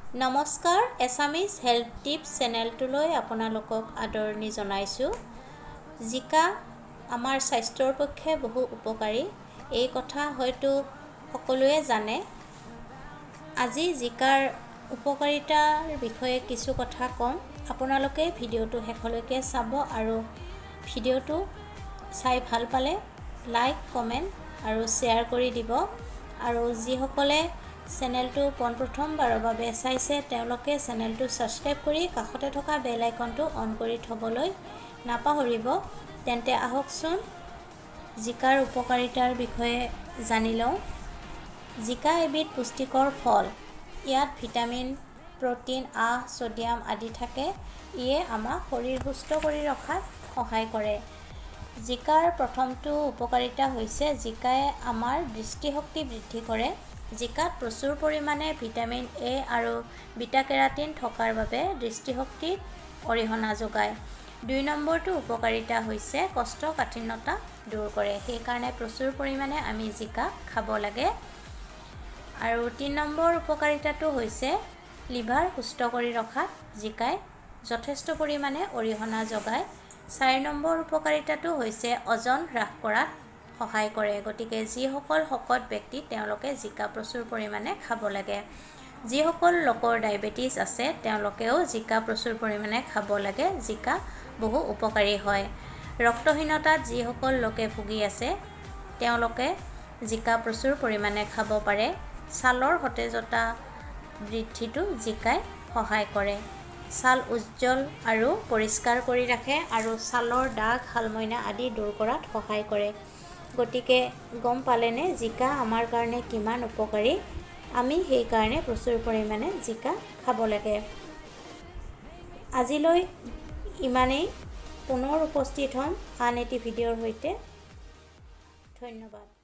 নমস্কাৰ Assamese health tips চেনেলটোলৈ আপোনালোকক আদৰণি জনাইছোঁ। জিকা আমাৰ স্বাস্থ্যৰ পক্ষে বহু উপকাৰী, এই কথা হয়তো সকলোৱে জানে। আজি জিকাৰ উপকাৰিতাৰ বিষয়ে কিছু কথা ক'ম। আপোনালোকে ভিডিঅ'টো শেষলৈকে চাব আৰু ভিডিঅ'টো চাই ভাল পালে লাইক, কমেণ্ট আৰু শ্বেয়াৰ কৰি দিব। আৰু যিসকলে চেনেলটো পোনপ্ৰথমবাৰৰ বাবে চাইছে তেওঁলোকে চেনেলটো ছাবস্ক্ৰাইব কৰি কাষতে থকা বেল আইকনটো অন কৰি থ'বলৈ নাপাহৰিব। তেন্তে আহকচোন জিকাৰ উপকাৰিতাৰ বিষয়ে জানি লওঁ। জিকা এবিধ পুষ্টিকৰ ফল। ইয়াত ভিটামিন, প্ৰ'টিন, আঁহ, ছডিয়াম আদি থাকে। ইয়ে আমাক শৰীৰ সুস্থ কৰি ৰখাত সহায় কৰে। জিকাৰ প্ৰথমটো উপকাৰিতা হৈছে জিকাই আমাৰ দৃষ্টিশক্তি বৃদ্ধি কৰে। জিকাত প্ৰচুৰ পৰিমাণে ভিটামিন এ আৰু বিটা কেৰাটিন থকাৰ বাবে দৃষ্টিশক্তিত অৰিহণা যোগায়। ২ নম্বৰটো উপকাৰিতা হৈছে কষ্ঠকাঠিন্যতা দূৰ কৰে। সেইকাৰণে প্ৰচুৰ পৰিমাণে আমি জিকা খাব লাগে। আৰু ৩ নম্বৰ উপকাৰিতাটো হৈছে লিভাৰ সুস্থ কৰি ৰখাত জিকাই যথেষ্ট পৰিমাণে অৰিহণা যোগায়। ৪ নম্বৰ উপকাৰিতাটো হৈছে ওজন হ্ৰাস কৰাত সহায় কৰে। গতিকে যিসকল শকত ব্যক্তি তেওঁলোকে জিকা প্ৰচুৰ পৰিমাণে খাব লাগে। যিসকল লোকৰ ডায়েবেটিছ আছে তেওঁলোকেও জিকা প্ৰচুৰ পৰিমাণে খাব লাগে। জিকা বহু উপকাৰী হয়। ৰক্তহীনতাত যিসকল লোকে ভুগি আছে তেওঁলোকে জিকা প্ৰচুৰ পৰিমাণে খাব পাৰে। ছালৰ সতেজতা বৃদ্ধিটো জিকাই সহায় কৰে। ছাল উজ্জ্বল আৰু পৰিষ্কাৰ কৰি ৰাখে আৰু ছালৰ দাগ, শালমইনা আদি দূৰ কৰাত সহায় কৰে। গতিকে গম পালেনে জিকা আমাৰ কাৰণে কিমান উপকাৰী। আমি সেইকাৰণে প্ৰচুৰ পৰিমাণে জিকা খাব লাগে। আজিলৈ ইমানেই। পুনৰ উপস্থিত হ'ম আন এটি ভিডিঅ'ৰ সৈতে। ধন্যবাদ।